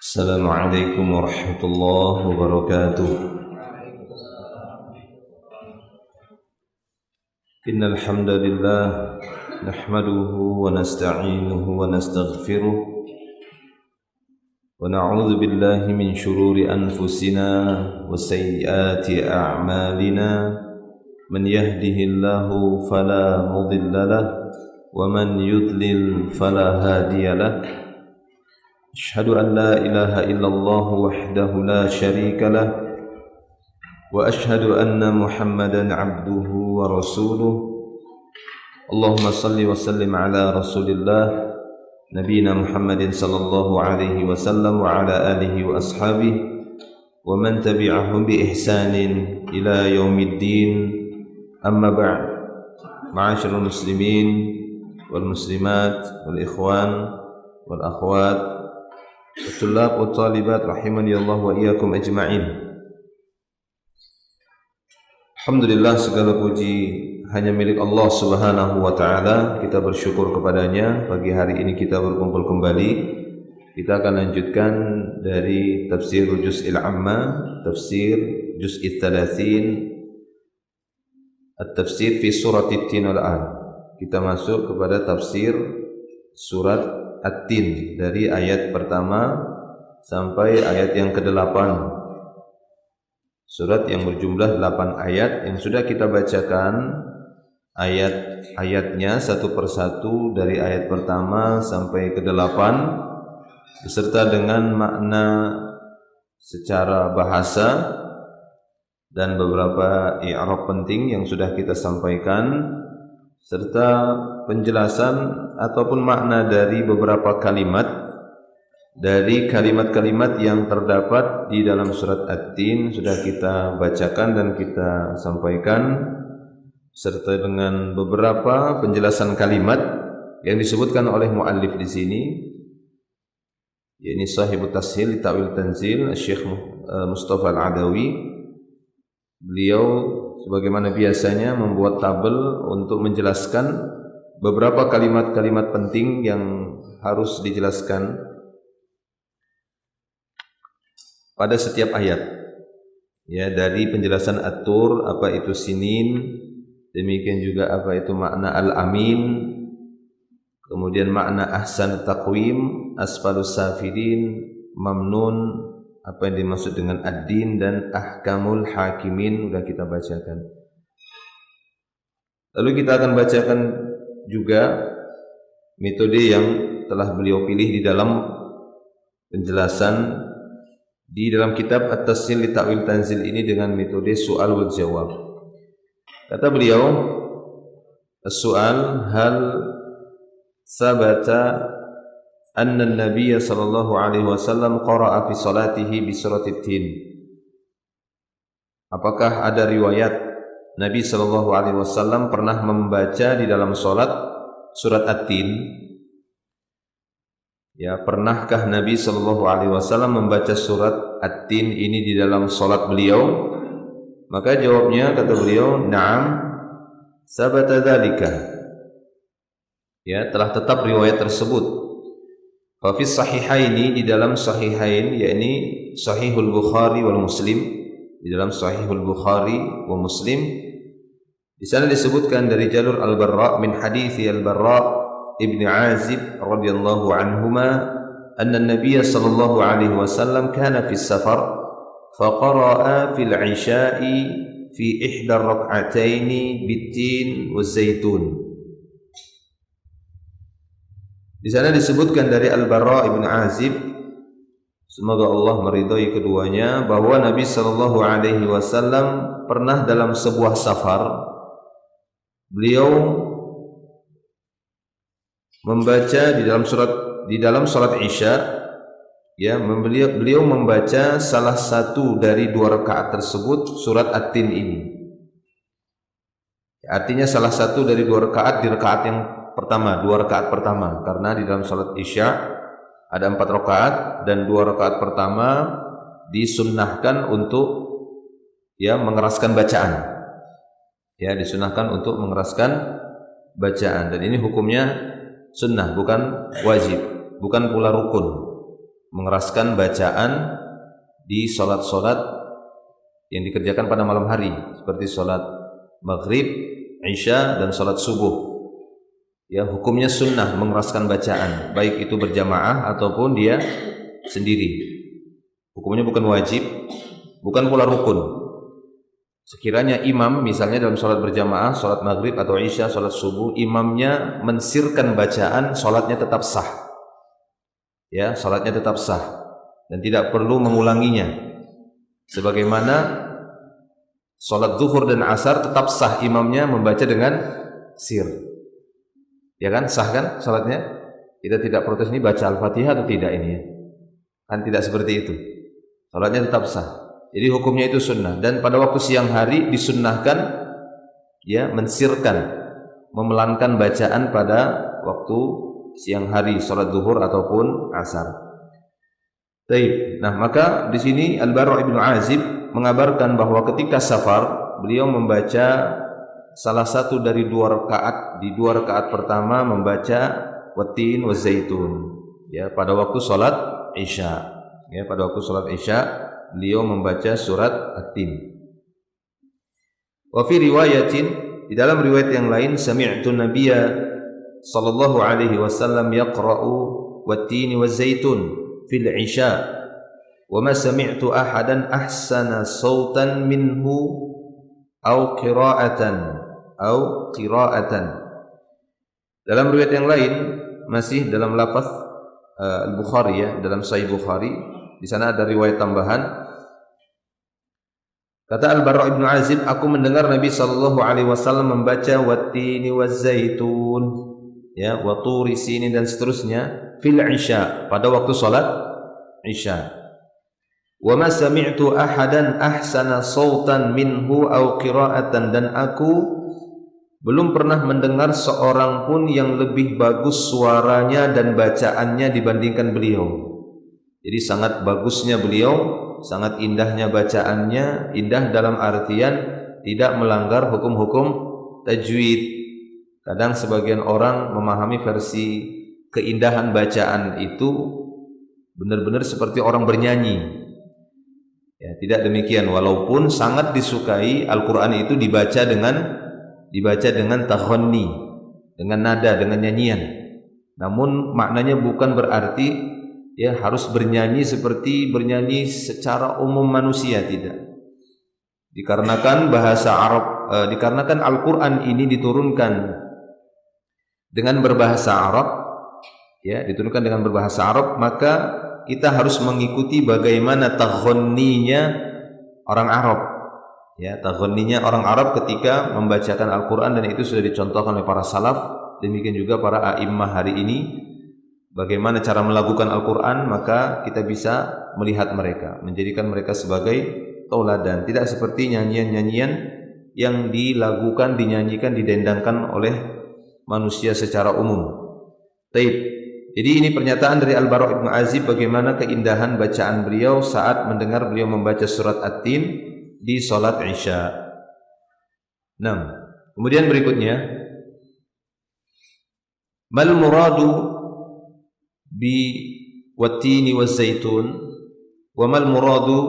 السلام عليكم ورحمة الله وبركاته. إن الحمد لله نحمده ونستعينه ونستغفره ونعوذ بالله من شرور أنفسنا وسيئات أعمالنا من يهده الله فلا مضل له ومن يضلل فلا هادي له. أشهد أن لا إله إلا الله وحده لا شريك له وأشهد أن محمدا عبده ورسوله. اللهم صل وسلم على رسول الله نبينا محمد صلى الله عليه وسلم وعلى آله وأصحابه ومن تبعهم بإحسان إلى يوم الدين. أما بعد، معاشر المسلمين والمسلمات والإخوان والأخوات والطلاب والطالبات rahimani Allah wa iyyakum ajma'in. Alhamdulillah, segala puji hanya milik Allah Subhanahu wa taala. Kita bersyukur kepadanya. Pagi hari ini kita berkumpul kembali. Kita akan lanjutkan dari tafsir Juz'il Amma, tafsir Juz'it Thalathin, at-tafsir fi surat At-Tin wal-An. Kita masuk kepada tafsir surat At-Tin dari ayat pertama sampai ayat yang ke-8. Surat yang berjumlah 8 ayat yang sudah kita bacakan ayat-ayatnya satu persatu dari ayat pertama sampai ke-8 beserta dengan makna secara bahasa dan beberapa i'rab penting yang sudah kita sampaikan serta penjelasan ataupun makna dari beberapa kalimat dari kalimat-kalimat yang terdapat di dalam surat At-Tin sudah kita bacakan dan kita sampaikan serta dengan beberapa penjelasan kalimat yang disebutkan oleh muallif di sini, yakni Shahibut Tashil Ta'wil Tanzil Syekh Mustafa Al-Adawi. Beliau sebagaimana biasanya membuat tabel untuk menjelaskan beberapa kalimat-kalimat penting yang harus dijelaskan pada setiap ayat. Ya, dari penjelasan At-Tur, apa itu sinin, demikian juga apa itu makna al-amin, kemudian makna ahsan taqwim, asfalus safilin, mamnun, apa yang dimaksud dengan ad-din, dan ahkamul hakimin sudah kita bacakan. Lalu kita akan bacakan juga metode yang telah beliau pilih di dalam penjelasan di dalam kitab At-Tashil li Ta'wil Tanzil ini dengan metode soal wal jawab. Kata beliau, as-su'al hal sabata anna an-nabiy sallallahu alaihi wasallam qara'a fi salatihi bi suratit Tin. Apakah ada riwayat Nabi sallallahu alaihi wasallam pernah membaca di dalam salat surat At-Tin? Ya, pernahkah Nabi sallallahu alaihi wasallam membaca surat At-Tin ini di dalam salat beliau? Maka jawabnya, kata beliau, na'am sabata dzalika. Ya, telah tetap riwayat tersebut. Fa fi sahihaini, di dalam sahihain, yakni Sahihul Bukhari wal Muslim, di dalam Sahihul Bukhari wa Muslim, di sana disebutkan dari jalur Al-Barra min hadithi Al-Barra ibn Azib radhiyallahu anhuma anna an-nabiy sallallahu alaihi wasallam kana fi safar fa qara'a fil 'isha'i fi ihda ar-rak'atayn bit-tin waz-zaitun. Di sana disebutkan dari Al-Barra ibn Azib, semoga Allah meridhai keduanya, bahwa Nabi sallallahu alaihi wasallam pernah dalam sebuah safar beliau membaca di dalam salat Isya, ya, beliau membaca salah satu dari 2 rakaat tersebut surat At-Tin ini. Artinya salah satu dari 2 rakaat di rakaat yang pertama, 2 rakaat pertama, karena di dalam salat Isya ada 4 rakaat dan 2 rakaat pertama disunnahkan untuk mengeraskan bacaan. Ya, disunnahkan untuk mengeraskan bacaan, dan ini hukumnya sunnah, bukan wajib, bukan pula rukun. mengeraskan bacaan di salat-salat yang dikerjakan pada malam hari seperti salat maghrib, isya dan salat subuh. Ya, hukumnya sunnah mengeraskan bacaan, baik itu berjamaah ataupun dia sendiri. Hukumnya bukan wajib, bukan pula rukun. Sekiranya imam misalnya dalam salat berjamaah, salat maghrib atau isya, salat subuh, imamnya mensirkan bacaan, salatnya tetap sah. Ya, salatnya tetap sah dan tidak perlu mengulanginya. Sebagaimana salat zuhur dan asar tetap sah imamnya membaca dengan sir. Ya kan, sah kan salatnya? Kita tidak protes ini baca Al-Fatihah atau tidak ini ya. Kan tidak seperti itu. Salatnya tetap sah. Jadi hukumnya itu sunnah. Dan pada waktu siang hari disunnahkan ya mensirkan, memelankan bacaan pada waktu siang hari salat zuhur ataupun asar. Baik. Nah, maka di sini Al-Bara' bin Azib mengabarkan bahwa ketika safar beliau membaca salah satu dari 2 rakaat, di 2 rakaat pertama membaca Wattin wa Zaitun ya pada waktu salat Isya. Ya, pada waktu salat Isya beliau membaca surat At-Tin. Wa fi riwayatin, di dalam riwayat yang lain, sami'tu Nabiyya sallallahu alaihi wasallam yaqra'u Wattin wa Zaitun fil Isya wa ma sami'tu ahadan ahsana sautan minhu au qira'atan. Dalam riwayat yang lain masih dalam lafaz Al-Bukhari ya, dalam Sahih Bukhari, di sana ada riwayat tambahan. Kata Al-Bara' bin Azib, aku mendengar Nabi sallallahu alaihi wasallam membaca Wattini waz-zaitun ya, wa turi sinin dan seterusnya fil Isya, pada waktu salat Isya. Wa ma sami'tu ahadan ahsana sautan minhu aw qira'atan, dan aku belum pernah mendengar seorang pun yang lebih bagus suaranya dan bacaannya dibandingkan beliau. Jadi sangat bagusnya beliau, sangat indahnya bacaannya, indah dalam artian tidak melanggar hukum-hukum tajwid. Kadang sebagian orang memahami versi keindahan bacaan itu benar-benar seperti orang bernyanyi. Ya, tidak demikian, walaupun sangat disukai Al-Qur'an itu dibaca dengan taghonni, dengan nada, dengan nyanyian. Namun maknanya bukan berarti ya harus bernyanyi seperti bernyanyi secara umum manusia, tidak. Dikarenakan bahasa Arab, dikarenakan Al-Qur'an ini diturunkan dengan berbahasa Arab, ya, diturunkan dengan berbahasa Arab, maka kita harus mengikuti bagaimana taghonninya orang Arab. Ya, taghonninya orang Arab ketika membacakan Al-Qur'an, dan itu sudah dicontohkan oleh para salaf, demikian juga para a'immah hari ini. Bagaimana cara melakukan Al-Qur'an, maka kita bisa melihat mereka, menjadikan mereka sebagai tauladan, tidak seperti nyanyian-nyanyian yang dilakukan, dinyanyikan, didendangkan oleh manusia secara umum. Taib. Jadi ini pernyataan dari Al-Bara' bin Azib bagaimana keindahan bacaan beliau saat mendengar beliau membaca surat At-Tin di salat Isya. 6. Kemudian berikutnya, mal muradu bi Wattini waz-zaitun wa mal muradu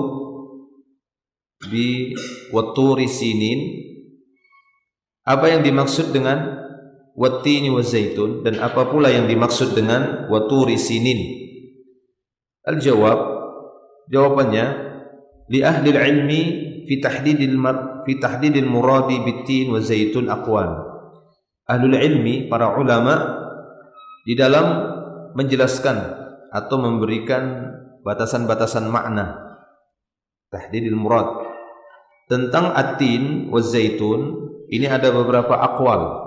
bi Watturi sinin. Apa yang dimaksud dengan Wattini waz-zaitun, dan apa pula yang dimaksud dengan Watturi sinin? Al-jawab, jawabannya, li ahli ilmi fi tahdidil muradi bit-tin wa zaitun aqwal. Ahlul ilmi, para ulama, di dalam menjelaskan atau memberikan batasan-batasan makna tahdidil murad tentang at-tin wa zaitun, ini ada beberapa aqwal.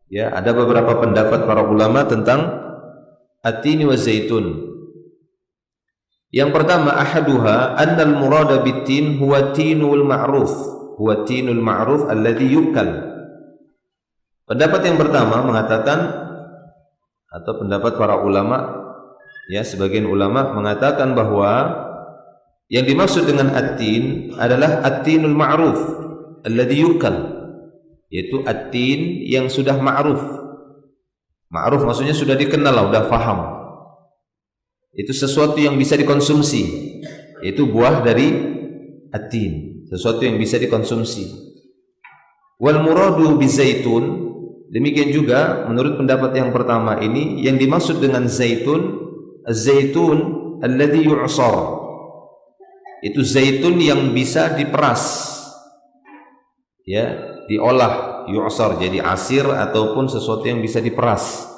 Ya, ada beberapa pendapat para ulama tentang at-tin wa zaitun. Yang pertama, ahaduha annal murada bit-tin huwa tinul ma'ruf, huwa tinul ma'ruf alladhi yukal. Pendapat yang pertama mengatakan, atau pendapat para ulama, ya, sebagian ulama mengatakan bahwa yang dimaksud dengan at-tin adalah at-tinul ma'ruf alladhi yukal, yaitu at-tin yang sudah ma'ruf. Ma'ruf maksudnya sudah dikenal, sudah faham. itu sesuatu yang bisa dikonsumsi. Itu buah dari at-tin, sesuatu yang bisa dikonsumsi. Wal muradu bizaitun, demikian juga menurut pendapat yang pertama ini, yang dimaksud dengan zaitun, az-zaitun alladhi yu'sar, itu zaitun yang bisa diperas, ya, diolah, yu'sar jadi asir ataupun sesuatu yang bisa diperas.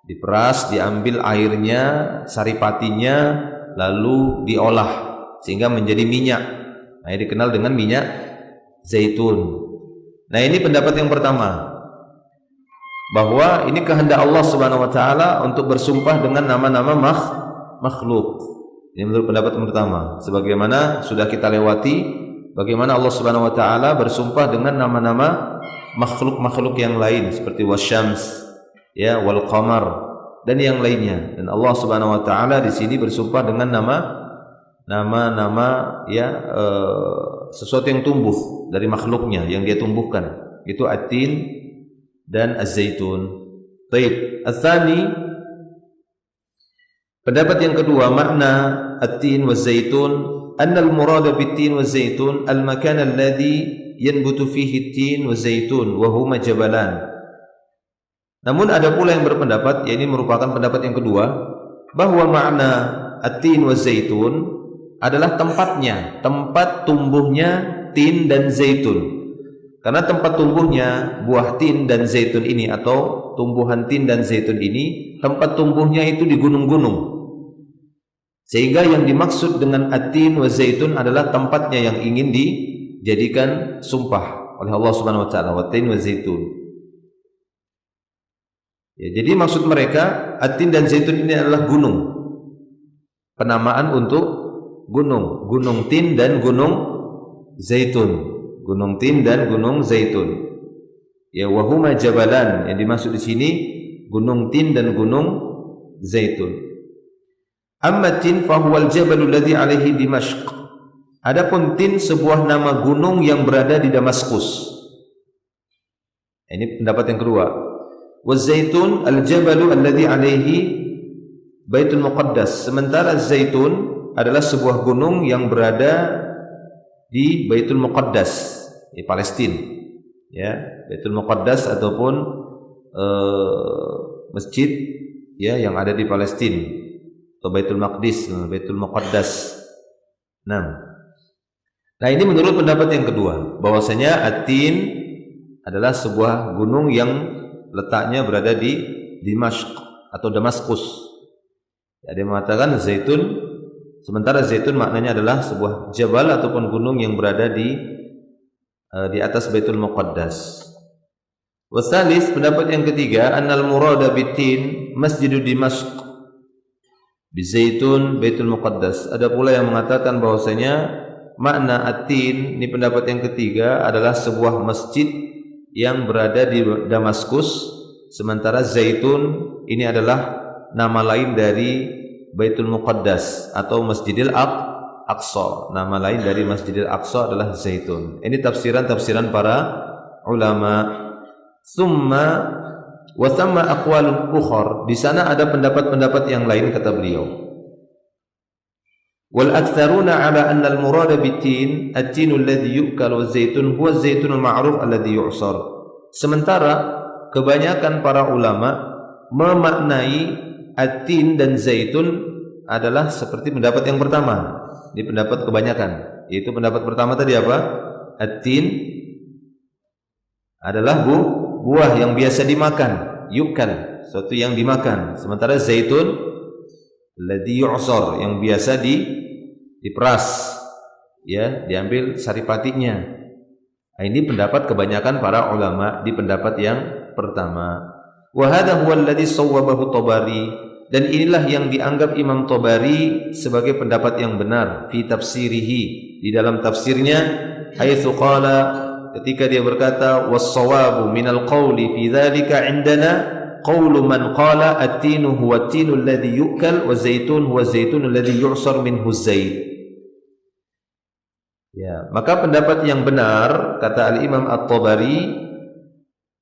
Diperas, diambil airnya, saripatinya, lalu diolah sehingga menjadi minyak. Nah, ini dikenal dengan minyak zaitun. Nah, ini pendapat yang pertama, bahwa ini kehendak Allah Subhanahu wa taala untuk bersumpah dengan nama-nama makhluk. Ini menurut pendapat yang pertama. Sebagaimana sudah kita lewati bagaimana Allah Subhanahu wa taala bersumpah dengan nama-nama makhluk-makhluk yang lain seperti wasyams, ya, wal qamar dan yang lainnya. Dan Allah Subhanahu wa taala di sini bersumpah dengan nama-nama ya, sesuatu yang tumbuh dari makhluknya yang dia tumbuhkan. Itu at-tin dan az-zaitun. Baik, ats-tsani, pendapat yang kedua, makna at-tin wa zaitun, anna al-murada bit-tin wa zaitun al-makan alladhi yanbutu fihi at-tin wa zaitun wa huma jabalan. Namun ada pula yang berpendapat, ya ini merupakan pendapat yang kedua, bahwa makna at-tin wa zaitun adalah tempatnya, tempat tumbuhnya tin dan zaitun. Karena tempat tumbuhnya buah tin dan zaitun ini, atau tumbuhan tin dan zaitun ini, tempat tumbuhnya itu di gunung-gunung. Sehingga yang dimaksud dengan at-tin wa zaitun adalah tempatnya yang ingin dijadikan sumpah oleh Allah Subhanahu wa taala, wa tin wa zaitun. Ya, jadi maksud mereka at-tin dan zaitun ini adalah gunung. Penamaan untuk gunung, gunung tin dan gunung zaitun. Gunung tin dan gunung zaitun. Ya, wa huma jabalan, yang dimaksud di sini gunung tin dan gunung zaitun. Amma tin fa huwal jabalul ladzi alaihi Dimashq. Adapun tin sebuah nama gunung yang berada di Damaskus. Ini pendapat yang kedua. Wa zaitun al-jabalu alladzi alaihi Baitul Muqaddas. Sementara zaitun adalah sebuah gunung yang berada di Baitul Muqaddas, di Palestina, ya, Baitul Muqaddas ataupun masjid, ya, yang ada di Palestina, atau Baitul Maqdis, Baitul Muqaddas. Nah, ini menurut pendapat yang kedua, bahwasanya at-tin adalah sebuah gunung yang letaknya berada di Dimashq atau Damaskus. Ada yang mengatakan zaitun, sementara zaitun maknanya adalah sebuah jabal ataupun gunung yang berada di atas Baitul Muqaddas. Wasalis, pendapat yang ketiga, annal murada bitin Masjidud Dimashq bizaitun Baitul Muqaddas. Ada pula yang mengatakan bahwasanya makna at-tin, ini pendapat yang ketiga, adalah sebuah masjid yang berada di Damaskus, sementara zaitun ini adalah nama lain dari Baitul Muqaddas atau Masjidil Aqsa. Nama lain dari Masjidil Aqsa adalah zaitun. Ini tafsiran para ulama. Summa wa thamma aqwalun ukhar. Di sana ada pendapat-pendapat yang lain, kata beliau. Wal aktsaruna ala anna al murada bitin at-tin alladhi yu'kal wa zaitun huwa az-zaitun al-ma'ruf alladhi yu'sar. Sementara kebanyakan para ulama memaknai at-tin dan zaitun adalah seperti pendapat yang pertama. Ini pendapat kebanyakan. Yaitu pendapat pertama tadi apa? At-tin adalah buah yang biasa dimakan, yukal, sesuatu yang dimakan. Sementara zaitun alladhi yu'sar, yang biasa diperas, ya, diambil saripatinya. Nah, ini pendapat kebanyakan para ulama di pendapat yang pertama. Wa hadha huwa alladhi shawwabahu Tabari, dan inilah yang dianggap Imam Tabari sebagai pendapat yang benar fi tafsirihi, di dalam tafsirnya, haitsu qala, ketika dia berkata, was-shawabu minal qawli fi dzalika indana qawlu man qala at-tinu huwa at-tinu alladhi yu'kal wa zaitun huwa zaitun alladhi yu'sar minhu az-zait. Ya, maka pendapat yang benar, kata Al-Imam At-Tabari,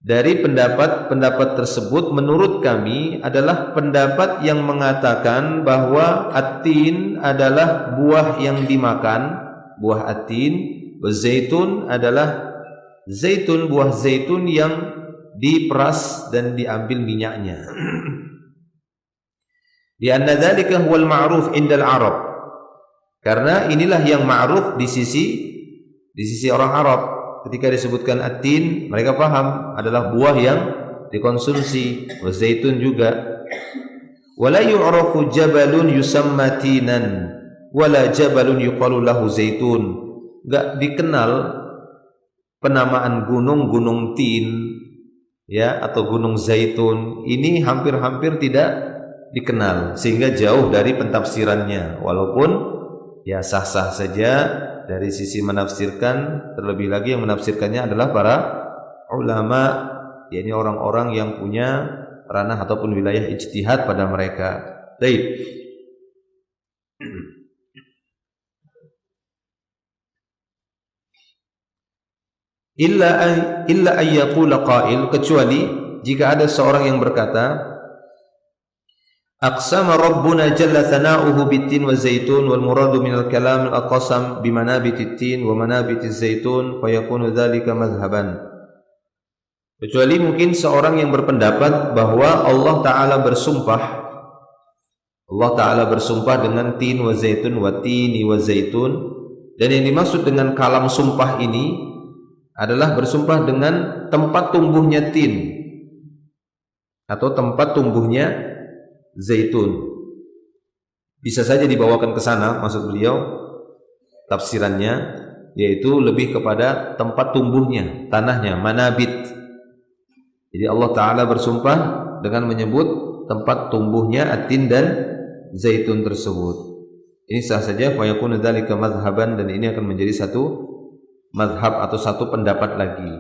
dari pendapat-pendapat tersebut menurut kami adalah pendapat yang mengatakan bahwa at-tin adalah buah yang dimakan, buah at-tin, zaitun adalah zaitun, buah zaitun yang diperas dan diambil minyaknya. Di anna dzalika huwal ma'ruf indal Arab. Karena inilah yang ma'ruf di sisi orang Arab. Ketika disebutkan at-tin, mereka paham adalah buah yang dikonsumsi, zaitun juga. Wala yu'rafu jabalun yusamma tinan wala jabalun yuqalu lahu zaitun. Enggak dikenal penamaan gunung tin ya atau gunung zaitun. Ini hampir-hampir tidak dikenal sehingga jauh dari pentafsirannya, walaupun ya sah-sah saja dari sisi menafsirkan, terlebih lagi yang menafsirkannya adalah para ulama, yakni orang-orang yang punya ranah ataupun wilayah ijtihad pada mereka. Baik. Illa ayyaqula qail, kecuali jika ada seorang yang berkata, aqsama rabbuna jalla thana'uhu bitin wa zaitun wal muradu minal kalam al-aqsam bimanabiti tin wa manabiti zaitun fayakunu dhalika madhhaban. Kecuali mungkin seorang yang berpendapat bahwa Allah Ta'ala bersumpah dengan tin wa zaitun wa tini wa zaitun, dan yang dimaksud dengan kalam sumpah ini adalah bersumpah dengan tempat tumbuhnya tin atau tempat tumbuhnya zaitun. Bisa saja dibawakan ke sana, maksud beliau tafsirannya, yaitu lebih kepada tempat tumbuhnya, tanahnya, manabit. Jadi Allah Ta'ala bersumpah dengan menyebut tempat tumbuhnya atin dan zaitun tersebut. Ini sah saja, fa yakunu dzalika madhhaban, dan ini akan menjadi satu madhab atau satu pendapat lagi.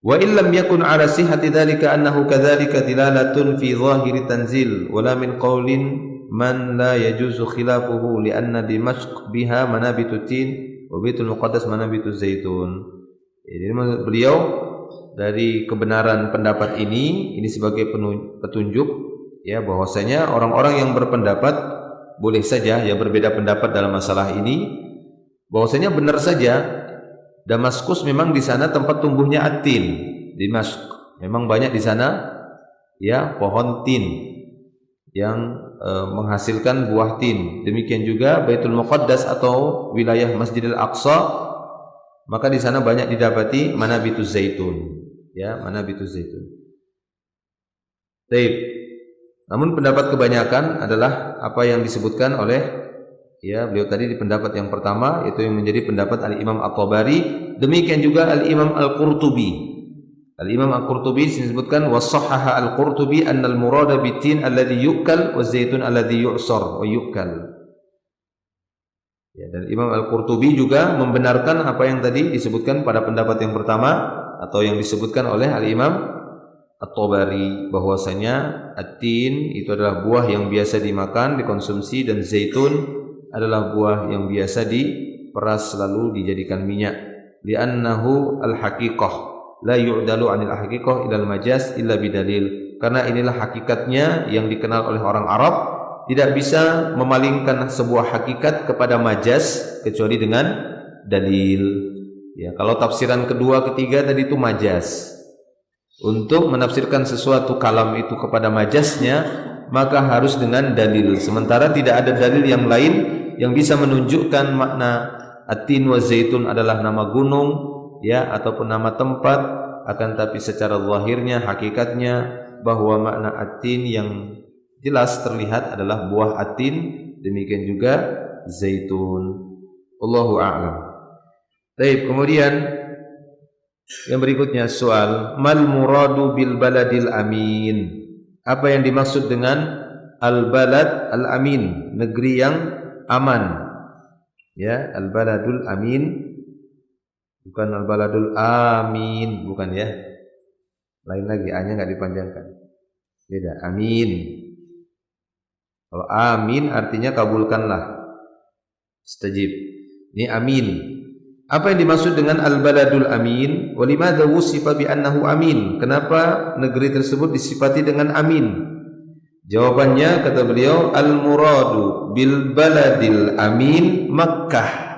Wa illam yakun ala sihhati dzalika annahu kadzalika dilalatun fi zahiri tanzil wala min qaulin man la yajuzu khilafuhu li anna Dimashq biha manabitu tin wa Baitul Muqaddas manabitu zaitun. Jadi menurut beliau dari kebenaran pendapat ini sebagai petunjuk ya bahwasanya orang-orang yang berpendapat boleh saja ya berbeda pendapat dalam masalah ini, bahwasanya benar saja Damaskus memang di sana tempat tumbuhnya at-tin. Dimashq memang banyak di sana ya pohon tin yang menghasilkan buah tin. Demikian juga Baitul Muqaddas atau wilayah Masjidil Aqsa, maka di sana banyak didapati manabituz zaitun. Ya, manabituz zaitun. Baik. Namun pendapat kebanyakan adalah apa yang disebutkan oleh ya beliau tadi di pendapat yang pertama, itu yang menjadi pendapat Al-Imam At-Tabari, demikian juga Al-Imam Al-Qurtubi. Al-Imam Al-Qurtubi disebutkan wasahhaha Al-Qurtubi annal murada bitin alladhi yu'kal wa zaitun alladhi yu'sar wa yu'kal. Ya, dan Imam Al-Qurtubi juga membenarkan apa yang tadi disebutkan pada pendapat yang pertama atau yang disebutkan oleh Al-Imam At-Tabari, bahwasanya at-tin itu adalah buah yang biasa dimakan, dikonsumsi, dan zaitun adalah buah yang biasa diperas lalu dijadikan minyak. Li'annahu al-haqiqah la yu'dalu 'anil haqiqah ilal majaz illa bidalil. Karena inilah hakikatnya yang dikenal oleh orang Arab, tidak bisa memalingkan sebuah hakikat kepada majaz kecuali dengan dalil. Ya, kalau tafsiran kedua, ketiga tadi itu majaz. Untuk menafsirkan sesuatu kalam itu kepada majaznya, maka harus dengan dalil. Sementara tidak ada dalil yang lain yang bisa menunjukkan makna at-tin wa zaitun adalah nama gunung ya ataupun nama tempat, akan tapi secara zahirnya, hakikatnya bahwa makna at-tin yang jelas terlihat adalah buah at-tin, demikian juga zaitun. Allahu a'lam. Baik, kemudian yang berikutnya soal mal muradu bil baladil amin. Apa yang dimaksud dengan al-balad al-amin, negeri yang aman. Ya, al-baladul amin bukan al-baladul amin, bukan ya. Lain lagi, a-nya enggak dipanjangkan. Beda, amin. Kalau amin artinya kabulkanlah. Istajib. Ini amin. Apa yang dimaksud dengan al-baladul amin? Wa limadza wusifa bi annahu amin? Kenapa negeri tersebut disifati dengan amin? Jawabannya kata beliau, al-muradu bil baladil amin Makkah.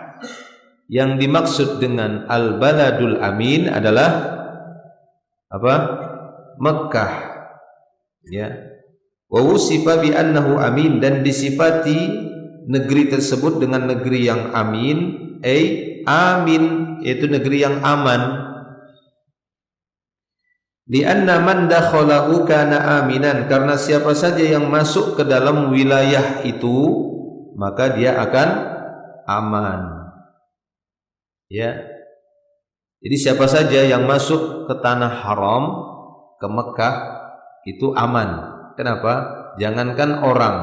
Yang dimaksud dengan al-baladul amin adalah apa? Makkah. Ya. Wa wusifa bi annahu amin, dan disifati negeri tersebut dengan negeri yang amin, amin, yaitu negeri yang aman. Lianna man dakhalahu kana aminan, karena siapa saja yang masuk ke dalam wilayah itu maka dia akan aman. Ya. Jadi siapa saja yang masuk ke tanah haram, ke Mekah, itu aman. Kenapa? Jangankan orang,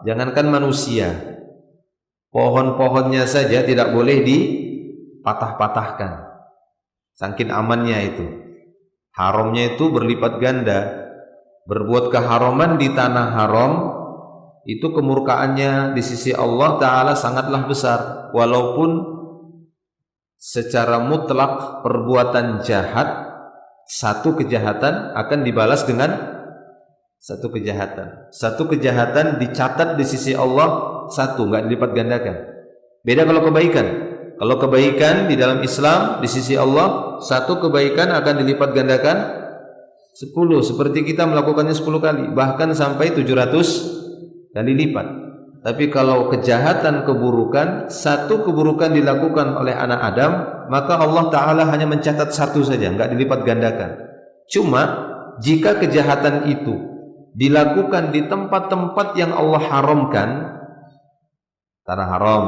jangankan manusia, pohon-pohonnya saja tidak boleh dipatah-patahkan. Saking amannya itu. Haramnya itu berlipat ganda. Berbuat keharaman di tanah haram itu kemurkaannya di sisi Allah Ta'ala sangatlah besar. Walaupun secara mutlak perbuatan jahat, satu kejahatan akan dibalas dengan satu kejahatan. Satu kejahatan dicatat di sisi Allah satu, enggak dilipat gandakan. Beda kalau kebaikan. Kalau kebaikan di dalam Islam di sisi Allah, satu kebaikan akan dilipat gandakan 10, seperti kita melakukannya 10 kali, bahkan sampai 700 kali lipat. Tapi kalau kejahatan, keburukan, satu keburukan dilakukan oleh anak Adam, maka Allah Ta'ala hanya mencatat satu saja, enggak dilipat gandakan. Cuma jika kejahatan itu dilakukan di tempat-tempat yang Allah haramkan, tanah haram,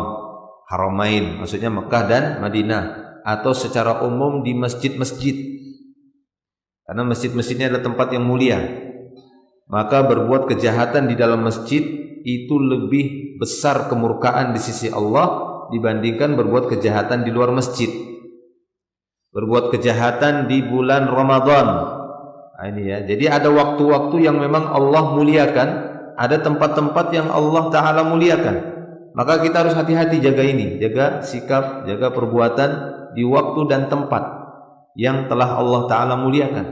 Haramain, maksudnya Mekah dan Madinah, atau secara umum di masjid-masjid, karena masjid-masjidnya adalah tempat yang mulia, maka berbuat kejahatan di dalam masjid itu lebih besar kemurkaan di sisi Allah dibandingkan berbuat kejahatan di luar masjid. Berbuat kejahatan di bulan Ramadan, nah, ini ya. Jadi ada waktu-waktu yang memang Allah muliakan, ada tempat-tempat yang Allah Ta'ala muliakan. Maka kita harus hati-hati jaga ini, jaga sikap, jaga perbuatan di waktu dan tempat yang telah Allah Ta'ala muliakan.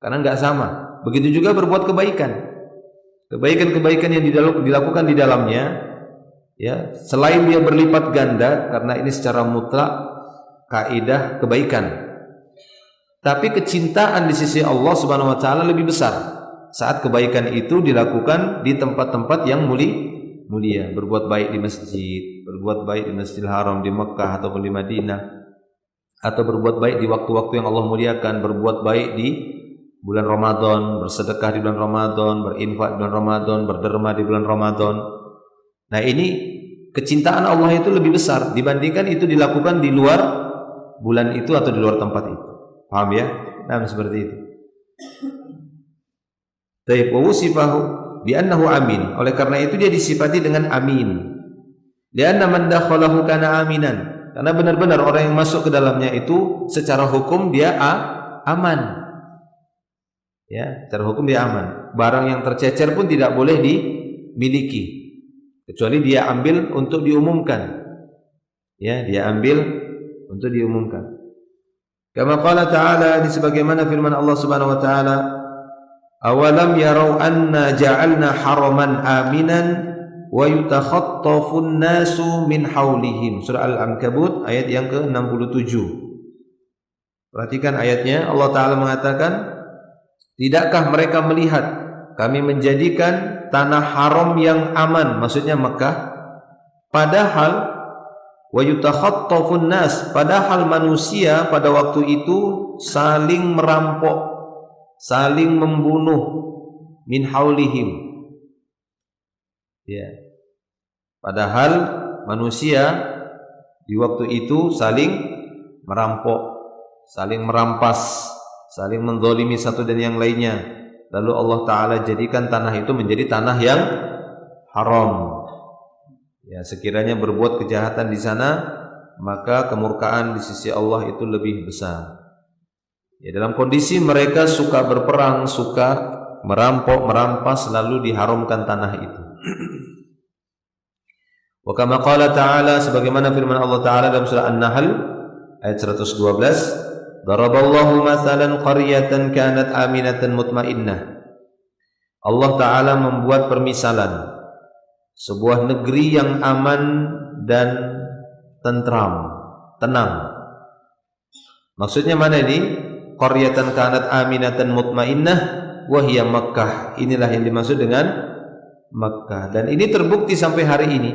Karena enggak sama. Begitu juga berbuat kebaikan. Kebaikan-kebaikan yang dilakukan di dalamnya, ya, selain dia berlipat ganda, karena ini secara mutlak kaidah kebaikan. Tapi kecintaan di sisi Allah Subhanahu wa Ta'ala lebih besar saat kebaikan itu dilakukan di tempat-tempat yang mulia, berbuat baik di masjid, berbuat baik di Masjidil Haram di Mekah ataupun di Madinah, atau berbuat baik di waktu-waktu yang Allah muliakan, berbuat baik di bulan Ramadan, bersedekah di bulan Ramadan, berinfak di bulan Ramadan, berderma di bulan Ramadan. Nah, ini kecintaan Allah itu lebih besar dibandingkan itu dilakukan di luar bulan itu atau di luar tempat itu. Paham ya? Nah, seperti itu. Taib wa wusifahu bi annahu amin. Oleh karena itu dia disifati dengan amin. Lianna man dakhalahu kana aminan. Karena benar-benar orang yang masuk ke dalamnya itu secara hukum dia aman. Ya, secara hukum dia aman. Barang yang tercecer pun tidak boleh dimiliki kecuali dia ambil untuk diumumkan. Ya, dia ambil untuk diumumkan. Kama qala ta'ala, ini sebagaimana firman Allah Subhanahu wa taala, awalam yarau anna ja'alna haraman aminan wa yutakhattafun nasu min haulihim. Surah Al-Ankabut ayat yang ke-67. Perhatikan ayatnya, Allah Ta'ala mengatakan, tidakkah mereka melihat kami menjadikan tanah haram yang aman, maksudnya Mekah, padahal wa yutakhattafun nas, padahal manusia pada waktu itu saling merampok, saling membunuh, min haulihim. Ya. Padahal manusia di waktu itu saling merampok, saling merampas, saling menzalimi satu dan yang lainnya. Lalu Allah Ta'ala jadikan tanah itu menjadi tanah yang haram. Ya, sekiranya berbuat kejahatan di sana, maka kemurkaan di sisi Allah itu lebih besar. Ya, dalam kondisi mereka suka berperang, suka merampok, merampas, lalu diharamkan tanah itu. Wa kama qala ta'ala, sebagaimana firman Allah Ta'ala dalam surah An-Nahl, ayat 112, daraballahu mathalan qaryatan kanat aminatan mutmainnah. Allah Ta'ala membuat permisalan sebuah negeri yang aman dan tentram, tenang. Maksudnya mana ini? Qaryatan kanat aminatan mutmainnah wa hiya Makkah. Inilah yang dimaksud dengan Makkah, dan ini terbukti sampai hari ini.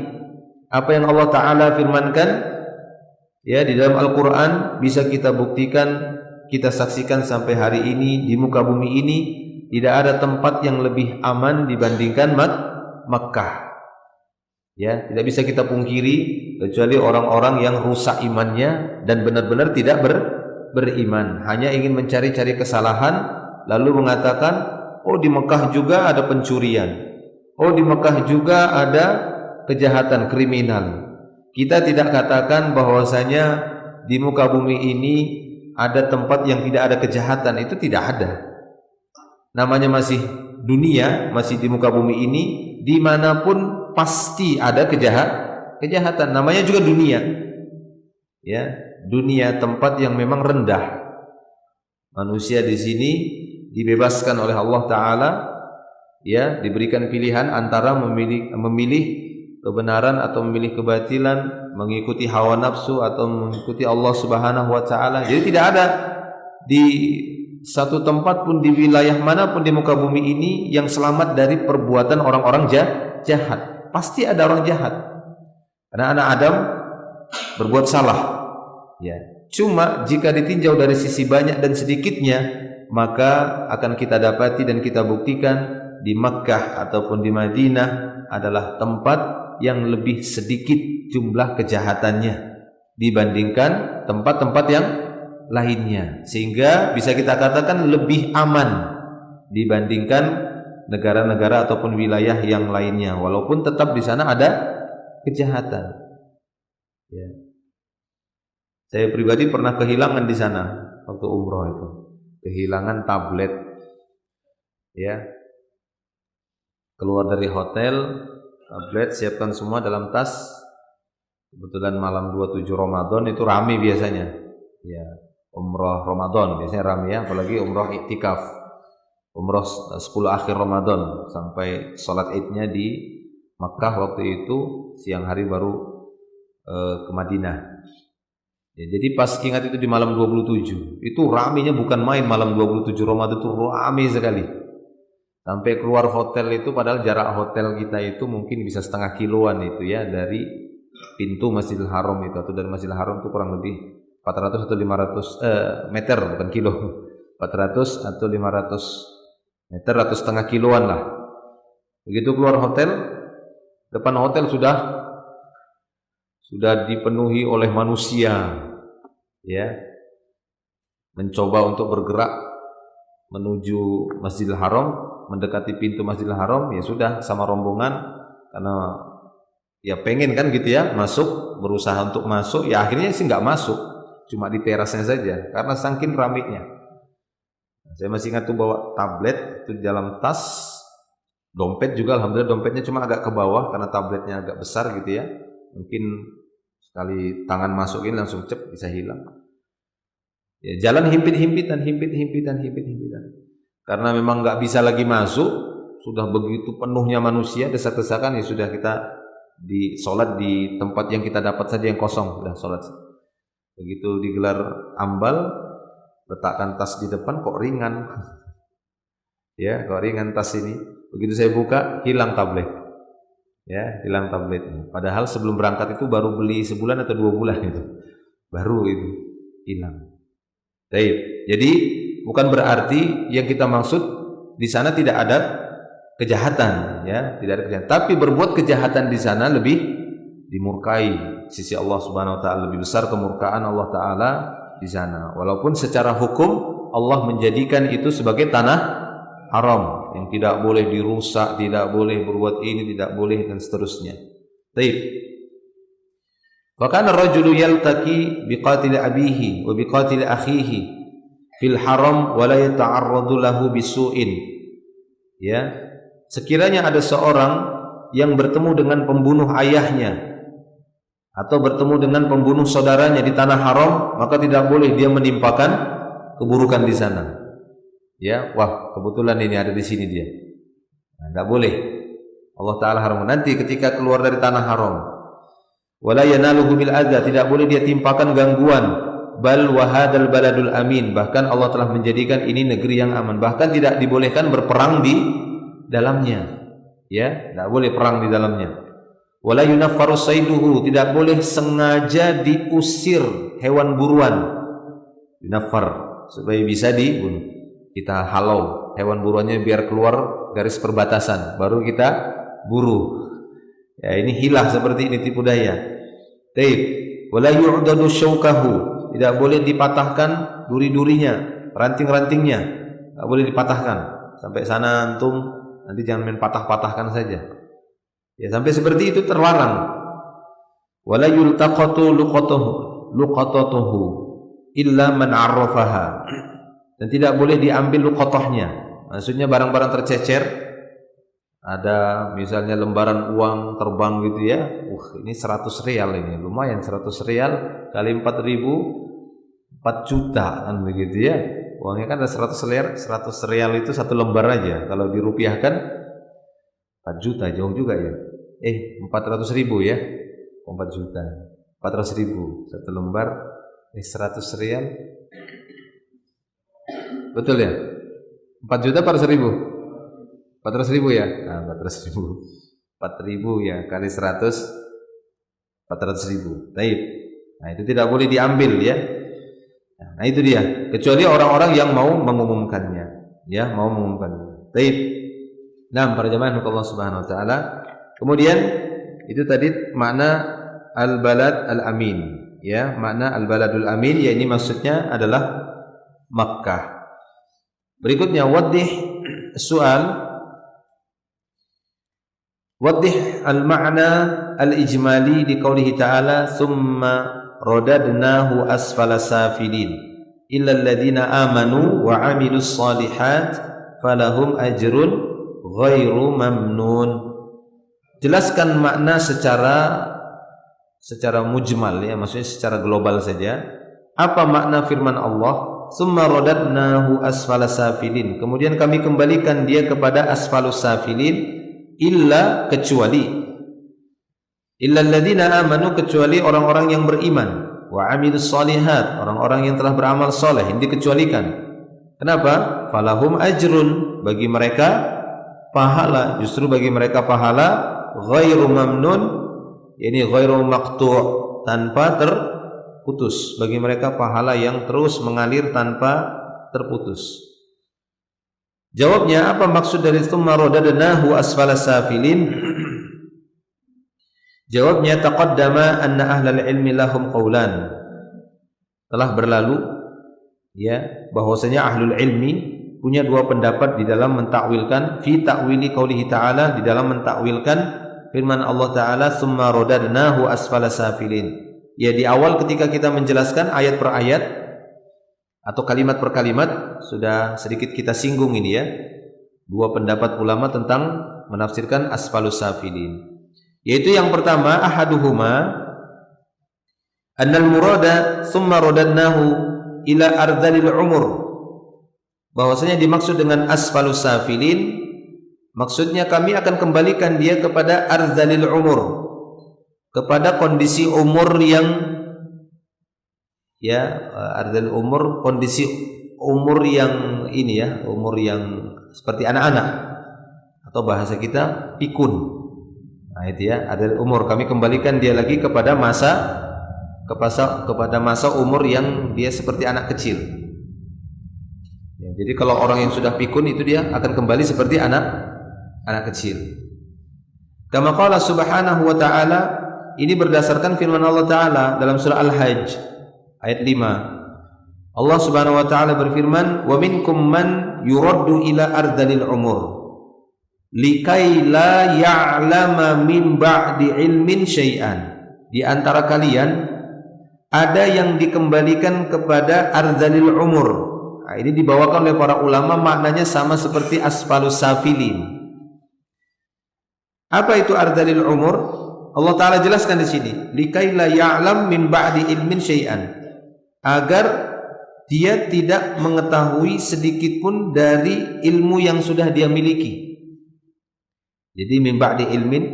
Apa yang Allah Ta'ala firmankan ya di dalam Al-Quran bisa kita buktikan, kita saksikan sampai hari ini. Di muka bumi ini tidak ada tempat yang lebih aman dibandingkan Makkah. Ya, tidak bisa kita pungkiri kecuali orang-orang yang rusak imannya dan benar-benar tidak beriman, hanya ingin mencari-cari kesalahan lalu mengatakan, oh di Mekah juga ada pencurian, oh di Mekah juga ada kejahatan kriminal. Kita tidak katakan bahwasanya di muka bumi ini ada tempat yang tidak ada kejahatan, itu tidak ada. Namanya masih dunia, masih di muka bumi ini, dimanapun pasti ada kejahatan. Namanya juga dunia. Ya, dunia tempat yang memang rendah. Manusia di sini dibebaskan oleh Allah Ta'ala, ya, diberikan pilihan antara memilih kebenaran atau memilih kebatilan, mengikuti hawa nafsu atau mengikuti Allah Subhanahu wa Ta'ala. Jadi tidak ada di satu tempat pun di wilayah manapun di muka bumi ini yang selamat dari perbuatan orang-orang jahat. Pasti ada orang jahat. Karena anak Adam berbuat salah. Ya, cuma jika ditinjau dari sisi banyak dan sedikitnya, maka akan kita dapati dan kita buktikan di Makkah ataupun di Madinah adalah tempat yang lebih sedikit jumlah kejahatannya dibandingkan tempat-tempat yang lainnya, sehingga bisa kita katakan lebih aman dibandingkan negara-negara ataupun wilayah yang lainnya, walaupun tetap di sana ada kejahatan. Ya. Saya pribadi pernah kehilangan di sana waktu umroh itu, kehilangan tablet. Ya, keluar dari hotel, tablet siapkan semua dalam tas. Kebetulan malam 27 Ramadan itu ramai biasanya. Ya, umroh Ramadan biasanya ramai ya, apalagi umroh iktikaf. Umroh 10 akhir Ramadan sampai sholat idnya di Makkah waktu itu, siang hari baru ke Madinah. Ya, jadi pas ingat itu di malam 27 itu ramainya bukan main. Malam 27 Ramadan itu ramai sekali, sampai keluar hotel itu, padahal jarak hotel kita itu mungkin bisa setengah kiloan itu ya, dari pintu Masjidil Haram itu, atau dari Masjidil Haram itu kurang lebih 400 atau 500 meter, bukan kilo, 400 atau 500 meter atau setengah kiloan lah. Begitu keluar hotel, depan hotel sudah dipenuhi oleh manusia, ya, mencoba untuk bergerak menuju Masjidil Haram, mendekati pintu Masjidil Haram. Ya sudah, sama rombongan, karena ya pengen kan gitu ya masuk, berusaha untuk masuk, ya akhirnya sih nggak masuk, cuma di terasnya saja karena saking ramainya. Saya masih ingat tuh bawa tablet itu di dalam tas, dompet juga alhamdulillah dompetnya cuma agak ke bawah karena tabletnya agak besar gitu ya. Mungkin sekali tangan masukin langsung cep bisa hilang. Ya, jalan himpitan. Karena memang nggak bisa lagi masuk, sudah begitu penuhnya manusia, desak-desakan, ya sudah kita sholat di tempat yang kita dapat saja yang kosong, sudah sholat. Begitu digelar ambal, letakkan tas di depan, kok ringan. Ya, kok ringan tas ini. Begitu saya buka, hilang tablet. Ya, hilang tabletnya. Padahal sebelum berangkat itu baru beli sebulan atau 2 bulan itu. Baru itu hilang. Baik. Jadi bukan berarti yang kita maksud di sana tidak ada kejahatan, ya, tidak ada kejahatan. Tapi berbuat kejahatan di sana lebih dimurkai sisi Allah Subhanahu wa taala, lebih besar kemurkaan Allah taala di sana. Walaupun secara hukum Allah menjadikan itu sebagai tanah haram yang tidak boleh dirusak, tidak boleh berbuat ini, tidak boleh, dan seterusnya. Baik. Wa kana ar-rajulu yaltaqi biqatil abihi wa biqatil akhihi fil haram wa la yata'arradu lahu bisu'in. Ya, sekiranya ada seorang yang bertemu dengan pembunuh ayahnya atau bertemu dengan pembunuh saudaranya di tanah haram, maka tidak boleh dia menimpakan keburukan di sana. Ya, wah kebetulan ini ada di sini dia. Nah, tidak boleh. Allah Ta'ala haram. Nanti ketika keluar dari tanah haram, wala yanaluhu bil adza, tidak boleh dia timpakan gangguan. Bal wahadal baladul amin, bahkan Allah telah menjadikan ini negeri yang aman. Bahkan tidak dibolehkan berperang di dalamnya. Ya, tidak boleh perang di dalamnya. Wala yunaffaru saiduhu, tidak boleh sengaja diusir hewan buruan. Yunaffar, supaya bisa dibunuh. Kita halau hewan buruannya biar keluar garis perbatasan, baru kita buru. Ya, ini hilah seperti ini, tipu daya. Taib. Wala yu'dadu syaukahu, tidak boleh dipatahkan duri-durinya, ranting-rantingnya, tidak boleh dipatahkan. Sampai sana antum, nanti jangan main patah-patahkan saja. Ya, sampai seperti itu terlarang. Wala yultaqatu luqatatuhu illa man 'arrafaha. Dan tidak boleh diambil luqatahnya. Maksudnya barang-barang tercecer, ada misalnya lembaran uang terbang gitu ya. Ini 100 rial ini, lumayan 100 rial kali 4.000, 4 juta kan begitu ya. Uangnya kan ada 100 rial itu satu lembar aja. Kalau dirupiahkan 4 juta, jauh juga ya. 400.000 ya. 4 juta. 400.000 satu lembar, 100 rial. Betul ya? 4 juta 400.000. 400.000 ya? Nah, 400.000. 4.000 ya kali 100, 400.000. Baik. Nah, itu tidak boleh diambil ya. Nah, itu dia. Kecuali orang-orang yang mau mengumumkannya, ya, mau mengumumkannya. Baik. Nah, para jemaah Allah Subhanahu wa taala. Kemudian itu tadi makna al-balad al-amin, ya, makna al-baladul amin, ya, ini maksudnya adalah Makkah. Berikutnya waddih soal, waddih al-ma'na al-ijmali di qaulihi ta'ala thumma radadnahu asfala safilin illa alladhina amanu wa 'amilus shalihat falahum ajrun ghairu mamnun. Jelaskan makna secara mujmal, ya, maksudnya secara global saja. Apa makna firman Allah? Summa radadnahu asfala safilin. Kemudian kami kembalikan dia kepada asfalus safilin, illa, kecuali, illa alladziina amanu, kecuali orang-orang yang beriman, wa 'amilus shalihat, orang-orang yang telah beramal soleh, yang dikecualikan. Kenapa? Falahum ajrun, bagi mereka pahala, justru bagi mereka pahala ghairu mamnun, ini ghairu maqtu', tanpa terputus, bagi mereka pahala yang terus mengalir tanpa terputus. Jawabnya, apa maksud dari tsumma radadnahu asfala safilin? Jawabnya, taqaddama anna ahlal ilmi lahum qaulan. Telah berlalu, ya, bahwasanya ahlul ilmi punya dua pendapat di dalam mentakwilkan fi ta'wili qaulihi ta'ala, di dalam mentakwilkan firman Allah Ta'ala summa radadnahu asfala safilin. Ya, di awal ketika kita menjelaskan ayat per ayat atau kalimat per kalimat sudah sedikit kita singgung ini ya, dua pendapat ulama tentang menafsirkan asfalus safilin. Yaitu yang pertama, ahaduhuma annal murada summa radadnahu ila ardhalil umur, bahwasanya dimaksud dengan asfalus safilin, maksudnya kami akan kembalikan dia kepada ardhalil umur, kepada kondisi umur yang, ya, ardhalil umur, kondisi umur yang ini ya, umur yang seperti anak-anak, atau bahasa kita pikun. Nah, itu ya, ardhalil umur, kami kembalikan dia lagi kepada masa umur yang dia seperti anak kecil. Jadi kalau orang yang sudah pikun itu dia akan kembali seperti anak kecil. Kama qala subhanahu wa ta'ala, ini berdasarkan firman Allah Ta'ala dalam surah Al-Hajj ayat 5. Allah Subhanahu wa ta'ala berfirman, wa minkum man yuraddu ila ardalil umur likai la ya'lama min ba'di ilmin syai'an. Di antara kalian ada yang dikembalikan kepada ardalil umur. Nah, ini dibawakan oleh para ulama, maknanya sama seperti asfalus safilin. Apa itu ardhalil umur? Allah Ta'ala jelaskan di sini, likai la ya'lam min ba'di ilmin syai'an, agar dia tidak mengetahui sedikit pun dari ilmu yang sudah dia miliki. Jadi min ba'di ilmin,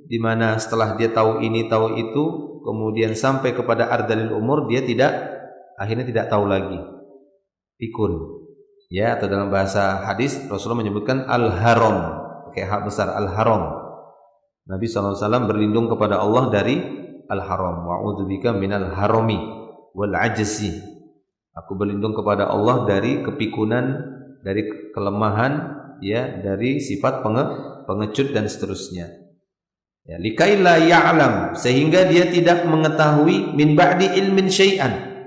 di mana setelah dia tahu ini tahu itu, kemudian sampai kepada ardalil umur, dia akhirnya tidak tahu lagi. Pikun. Ya, atau dalam bahasa hadis Rasulullah menyebutkan al-haram, pakai hak besar, al-haram. Nabi SAW berlindung kepada Allah dari al-haram. Wa'udzubika minal harami wal ajzi. Aku berlindung kepada Allah dari kepikunan, dari kelemahan, ya, dari sifat pengecut dan seterusnya. Ya, likai la ya'lam, sehingga dia tidak mengetahui min ba'di ilmin syai'an.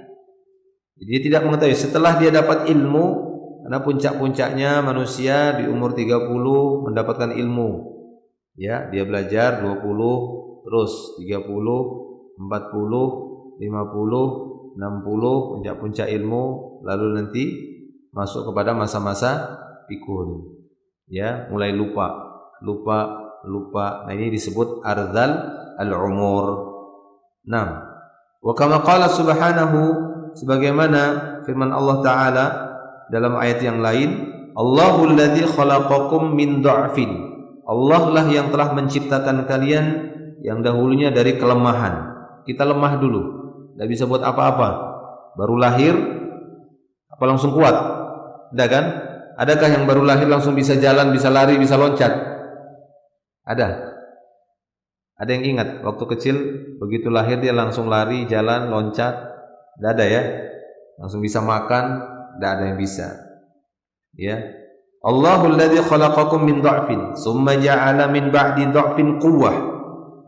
Dia tidak mengetahui setelah dia dapat ilmu, karena puncak-puncaknya manusia di umur 30 mendapatkan ilmu. Ya, dia belajar 20, terus 30, 40, 50, 60, puncak-puncak ilmu, lalu nanti masuk kepada masa-masa pikun. Ya, mulai lupa. Nah, ini disebut arzal al-umur. Nah, wa kama qala subhanahu, sebagaimana firman Allah Ta'ala dalam ayat yang lain, Allahul ladzi khalaqakum min dha'fin. Allah lah yang telah menciptakan kalian yang dahulunya dari kelemahan. Kita lemah dulu, tidak bisa buat apa-apa. Baru lahir, apa langsung kuat? Tidak kan? Adakah yang baru lahir langsung bisa jalan, bisa lari, bisa loncat? Ada? Ada yang ingat waktu kecil begitu lahir dia langsung lari, jalan, loncat? Tidak ada ya? Langsung bisa makan? Tidak ada yang bisa. Ya. Allahul ladzi khalaqakum min dha'fin tsumma ja'ala min ba'di dha'fin quwwah.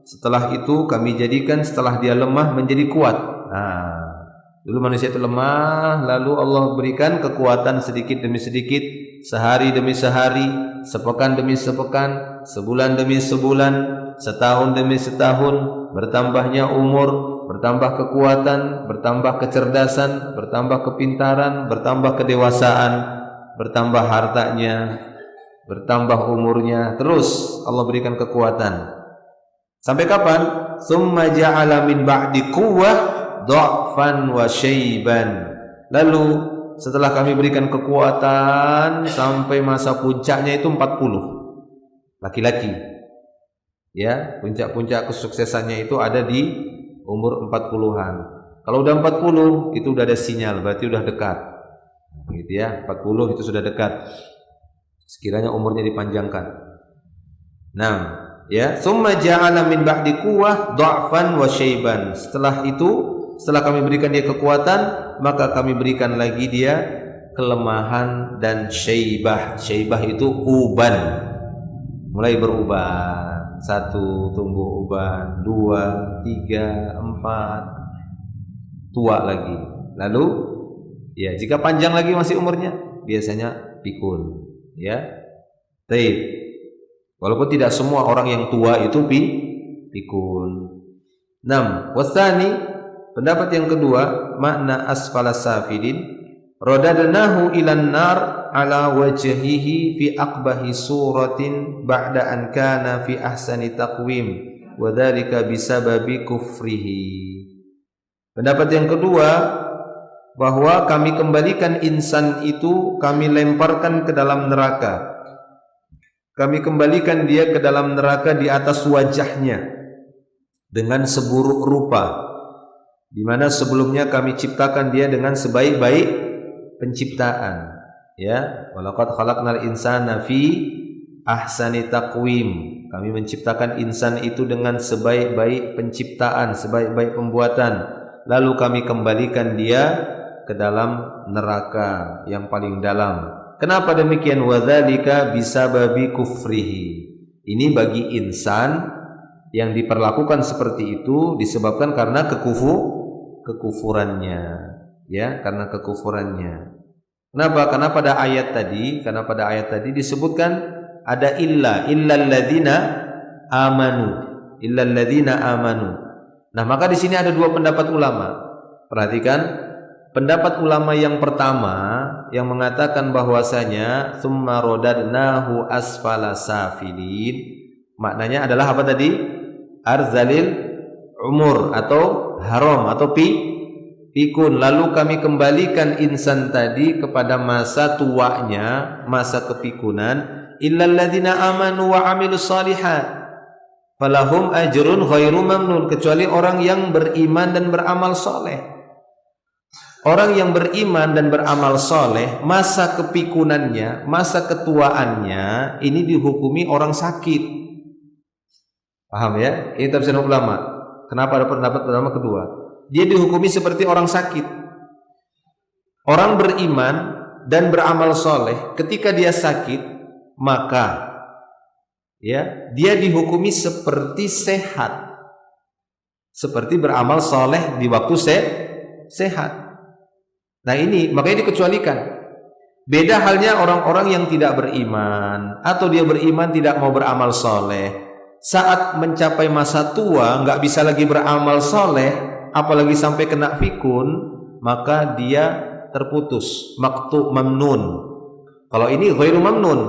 Setelah itu kami jadikan setelah dia lemah menjadi kuat. Nah, dulu manusia itu lemah, lalu Allah berikan kekuatan sedikit demi sedikit, sehari demi sehari, sepekan demi sepekan, sebulan demi sebulan, setahun demi setahun, bertambahnya umur, bertambah kekuatan, bertambah kecerdasan, bertambah kepintaran, bertambah kedewasaan, bertambah hartanya, bertambah umurnya, terus Allah berikan kekuatan. Sampai kapan? Tsumma ja'ala min ba'di quwwah dha'fan wa syaiban. Lalu setelah kami berikan kekuatan sampai masa puncaknya itu 40. Laki-laki. Ya, puncak-puncak kesuksesannya itu ada di umur 40-an. Kalau udah 40 itu udah ada sinyal, berarti udah dekat. Gitu ya, 40 itu sudah dekat. Sekiranya umurnya dipanjangkan. Nah, ya, summa ja'ala min ba'di quwwah dha'fan wa syaiban. Setelah itu, setelah kami berikan dia kekuatan, maka kami berikan lagi dia kelemahan dan syaibah. Syaibah itu uban. Mulai beruban. 1 tumbuh uban, 2, 3, 4, tua lagi. Lalu ya, jika panjang lagi masih umurnya, biasanya pikun. Ya, baik. Walaupun tidak semua orang yang tua itu pikun. 6. Wasani, pendapat yang kedua, makna asfala safilin, radadnahu ilan nar ala wajhihi fi aqbahi suratin ba'da an kana fi ahsani taqwim wa dzalika bisababi kufrihi. Pendapat yang kedua, bahwa kami kembalikan insan itu, kami lemparkan ke dalam neraka. Kami kembalikan dia ke dalam neraka di atas wajahnya dengan seburuk rupa, di mana sebelumnya kami ciptakan dia dengan sebaik-baik penciptaan. Ya, walaqad khalaqnal insana fi ahsani taqwim. Kami menciptakan insan itu dengan sebaik-baik penciptaan, sebaik-baik pembuatan. Lalu kami kembalikan dia ke dalam neraka yang paling dalam. Kenapa demikian? Wadzalika bisababi kufrihi. Ini bagi insan yang diperlakukan seperti itu disebabkan karena kekufurannya, ya, karena kekufurannya. Kenapa? Karena pada ayat tadi disebutkan ada illal ladzina amanu. Nah, maka di sini ada dua pendapat ulama. Perhatikan. Pendapat ulama yang pertama yang mengatakan bahwasanya tsumma radadnahu asfala safilin, maknanya adalah apa tadi? arzalil umur atau haram atau pikun. Lalu kami kembalikan insan tadi kepada masa tuanya, masa kepikunan. Illal ladzina amanu wa amilus shalihat falahum ajrun ghairu mamnun, kecuali orang yang beriman dan beramal soleh. Orang yang beriman dan beramal soleh, masa kepikunannya, masa ketuaannya ini dihukumi orang sakit. Paham ya? Ini tafsir ulama. Kenapa ada pendapat pertama kedua? Dia dihukumi seperti orang sakit. Orang beriman dan beramal soleh, ketika dia sakit, maka ya dia dihukumi seperti sehat, seperti beramal soleh di waktu sehat. Nah ini makanya dikecualikan. Beda halnya orang-orang yang tidak beriman, atau dia beriman tidak mau beramal soleh. Saat mencapai masa tua nggak bisa lagi beramal soleh, apalagi sampai kena fikun, maka dia terputus, maktu mamnun. Kalau ini ghairu mamnun,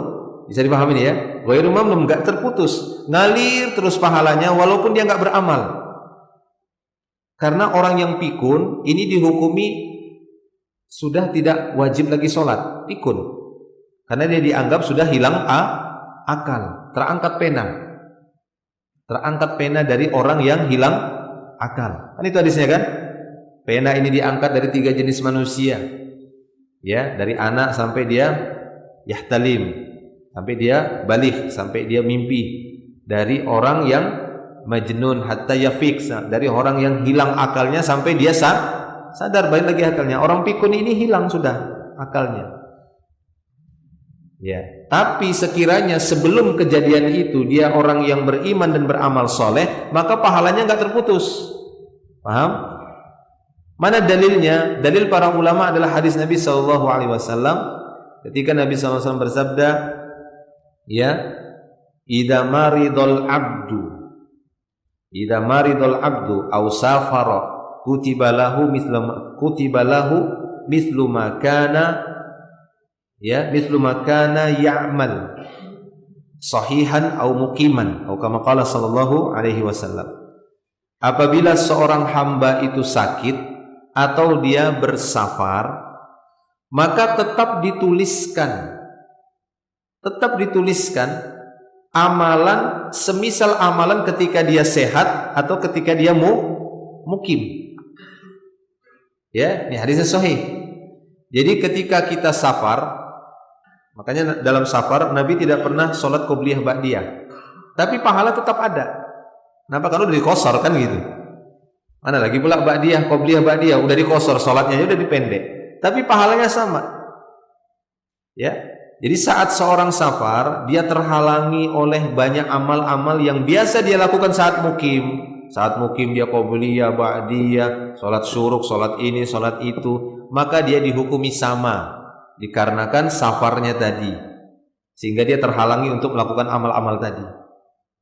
bisa dipahami ya? Ghairu mamnun, nggak terputus, ngalir terus pahalanya walaupun dia nggak beramal. Karena orang yang pikun ini dihukumi sudah tidak wajib lagi sholat, pikun, karena dia dianggap sudah hilang akal, terangkat pena dari orang yang hilang akal. Kan itu hadisnya kan? Pena ini diangkat dari 3 jenis manusia, ya, dari anak sampai dia yahtalim, sampai dia balik, sampai dia mimpi, dari orang yang majnun hatta yafiq, dari orang yang hilang akalnya sampai dia sadar balik lagi akalnya. Orang pikun ini hilang sudah akalnya. Ya, tapi sekiranya sebelum kejadian itu dia orang yang beriman dan beramal soleh, maka pahalanya nggak terputus. Paham? Mana dalilnya? Dalil para ulama adalah hadis Nabi SAW. Ketika Nabi SAW bersabda, ya, idza maridul abdu aw safara kutiba lahu mithlu ma kana ya'mal sahihan aw muqiman atau kama qala sallallahu alaihi wasallam. Apabila seorang hamba itu sakit atau dia bersafar, maka tetap dituliskan amalan semisal amalan ketika dia sehat atau ketika dia mukim. Ya, ini hadisnya sahih. Jadi ketika kita safar, makanya dalam safar Nabi tidak pernah sholat qobliyah ba'diyah, tapi pahala tetap ada. Kenapa? Karena udah dikosor kan gitu. Mana lagi pula ba'diyah, qobliyah ba'diyah udah dikosor, sholatnya udah dipendek, tapi pahalanya sama. Ya, jadi saat seorang safar, dia terhalangi oleh banyak amal-amal yang biasa dia lakukan saat mukim. Saat mukim dia qobliyah, ba'diyah, sholat syuruk, sholat ini, sholat itu, maka dia dihukumi sama, dikarenakan safarnya tadi, sehingga dia terhalangi untuk melakukan amal-amal tadi.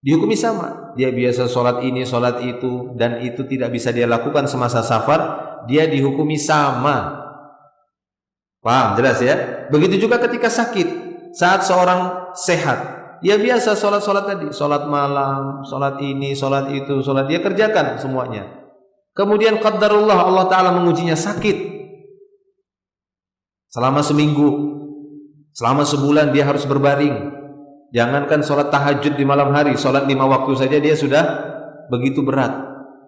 Dihukumi sama, dia biasa sholat ini, sholat itu, dan itu tidak bisa dia lakukan semasa safar, dia dihukumi sama. Paham? Jelas ya? Begitu juga ketika sakit. Saat seorang sehat, dia biasa sholat tadi, sholat malam, sholat ini, sholat itu, sholat dia kerjakan semuanya. Kemudian qadarullah, Allah Ta'ala mengujinya sakit selama seminggu, selama sebulan dia harus berbaring. Jangankan sholat tahajud di malam hari, sholat 5 waktu saja dia sudah begitu berat,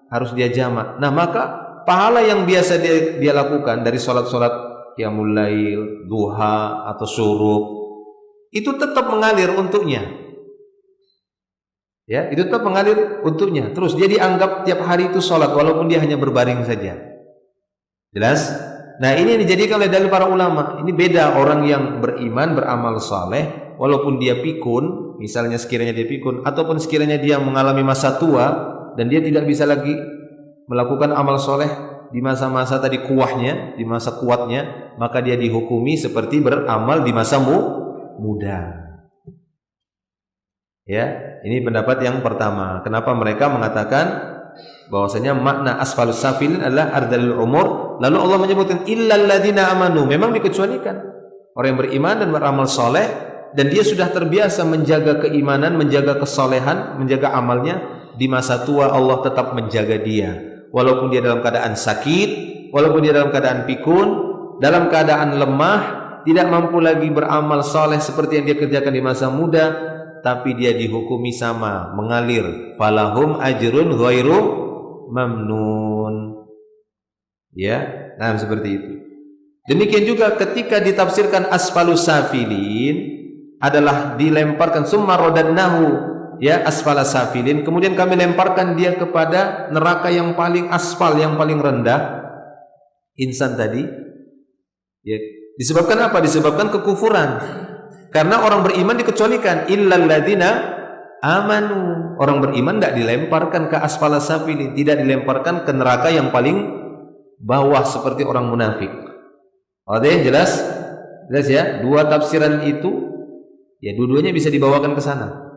harus dia jamak. Nah maka pahala yang biasa dia lakukan dari sholat-sholat qiyamul lail, duha atau syuruk, itu tetap mengalir untuknya. Ya, itu tetap mengalir untuknya. Terus dia dianggap tiap hari itu sholat walaupun dia hanya berbaring saja. Jelas? Nah ini dijadikan oleh dalil para ulama. Ini beda orang yang beriman, beramal saleh, walaupun dia pikun, misalnya sekiranya dia pikun, ataupun sekiranya dia mengalami masa tua dan dia tidak bisa lagi melakukan amal soleh di masa-masa tadi kuahnya, di masa kuatnya, maka dia dihukumi seperti beramal di masa muda. Ya, ini pendapat yang pertama. Kenapa mereka mengatakan bahwasanya makna asfalus safilin adalah ardalul umur, lalu Allah menyebutkan illal ladzina amanu, memang dikecualikan orang yang beriman dan beramal soleh dan dia sudah terbiasa menjaga keimanan, menjaga kesolehan, menjaga amalnya di masa tua Allah tetap menjaga dia, walaupun dia dalam keadaan sakit, walaupun dia dalam keadaan pikun, dalam keadaan lemah, tidak mampu lagi beramal saleh seperti yang dia kerjakan di masa muda, tapi dia dihukumi sama, mengalir. Falahum ajrun ghairu mamnun. Ya, nah seperti itu. Demikian juga ketika ditafsirkan asfalus safilin adalah dilemparkan summa radadnahu ya asfalas safilin, kemudian kami lemparkan dia kepada neraka yang paling asfal, yang paling rendah. Insan tadi ya, disebabkan apa? Disebabkan kekufuran. Karena orang beriman dikecualikan, illal ladzina amanu. Orang beriman tidak dilemparkan ke asfalas safilin, tidak dilemparkan ke neraka yang paling bawah seperti orang munafik. Oke, jelas? Jelas ya? Dua tafsiran itu ya dua-duanya bisa dibawakan ke sana.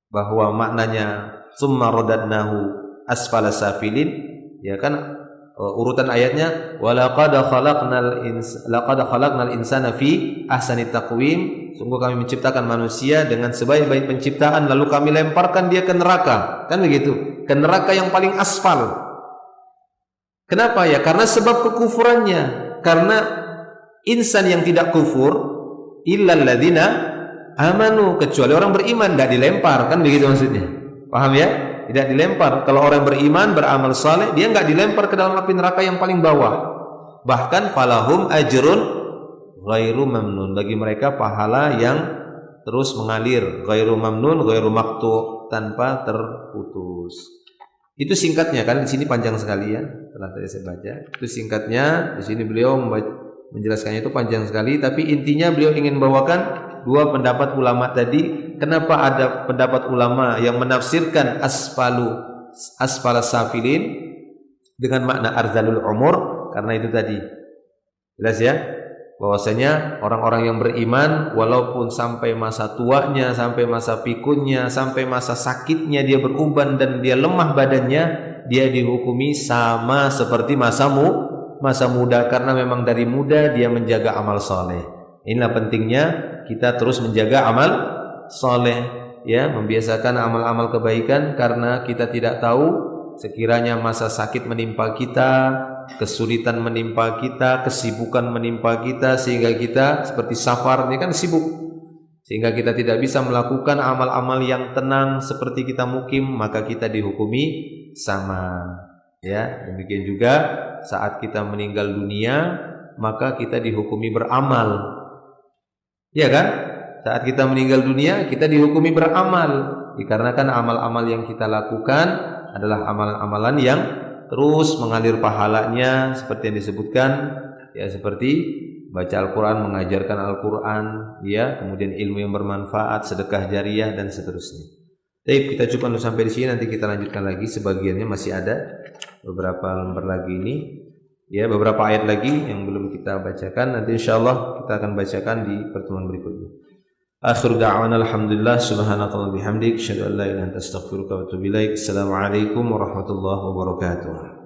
Bahwa maknanya summa radadnahu asfalas safilin, ya kan urutan ayatnya walaqad khalaqnal insana fi ahsani taqwim, sungguh kami menciptakan manusia dengan sebaik-baik penciptaan lalu kami lemparkan dia ke neraka, kan begitu, ke neraka yang paling asfal. Kenapa ya? Karena sebab kekufurannya. Karena insan yang tidak kufur illal ladzina amanu, kecuali orang beriman, tidak dilempar, kan begitu maksudnya. Paham ya? Tidak dilempar. Kalau orang beriman, beramal saleh, dia enggak dilempar ke dalam api neraka yang paling bawah. Bahkan falahum ajrun ghairu mamnun, bagi mereka pahala yang terus mengalir, ghairu mamnun, ghairu maqtu, tanpa terputus. Itu singkatnya, kan di sini panjang sekali ya. Setelah tadi saya baca, itu singkatnya. Di sini beliau menjelaskannya itu panjang sekali, tapi intinya beliau ingin bawakan dua pendapat ulama tadi. Kenapa ada pendapat ulama yang menafsirkan asfalas safilin dengan makna arzalul umur? Karena itu tadi jelas ya, bahwasanya orang-orang yang beriman walaupun sampai masa tuanya, sampai masa pikunnya, sampai masa sakitnya dia beruban dan dia lemah badannya, dia dihukumi sama seperti masa muda, karena memang dari muda dia menjaga amal soleh. Inilah pentingnya kita terus menjaga amal soleh, ya, membiasakan amal-amal kebaikan, karena kita tidak tahu sekiranya masa sakit menimpa kita, kesulitan menimpa kita, kesibukan menimpa kita, sehingga kita seperti safar ini kan sibuk, sehingga kita tidak bisa melakukan amal-amal yang tenang seperti kita mukim, maka kita dihukumi sama. Ya, demikian juga saat kita meninggal dunia, maka kita dihukumi beramal. Ya kan? Saat kita meninggal dunia, kita dihukumi beramal, dikarenakan amal-amal yang kita lakukan adalah amalan-amalan yang terus mengalir pahalanya, seperti yang disebutkan, ya, seperti baca Al-Quran, mengajarkan Al-Quran, ya, kemudian ilmu yang bermanfaat, sedekah jariah, dan seterusnya. Baik, kita cukup sampai di sini, nanti kita lanjutkan lagi, sebagiannya masih ada beberapa lembar lagi ini, ya, beberapa ayat lagi yang belum kita bacakan, nanti insyaallah kita akan bacakan di pertemuan berikutnya. Akhir da'wana alhamdulillah, subhanakallah bihamdik, asyhadu an la ilaha illa anta astaghfiruka wa atubu ilaik. Assalamualaikum warahmatullahi wabarakatuh.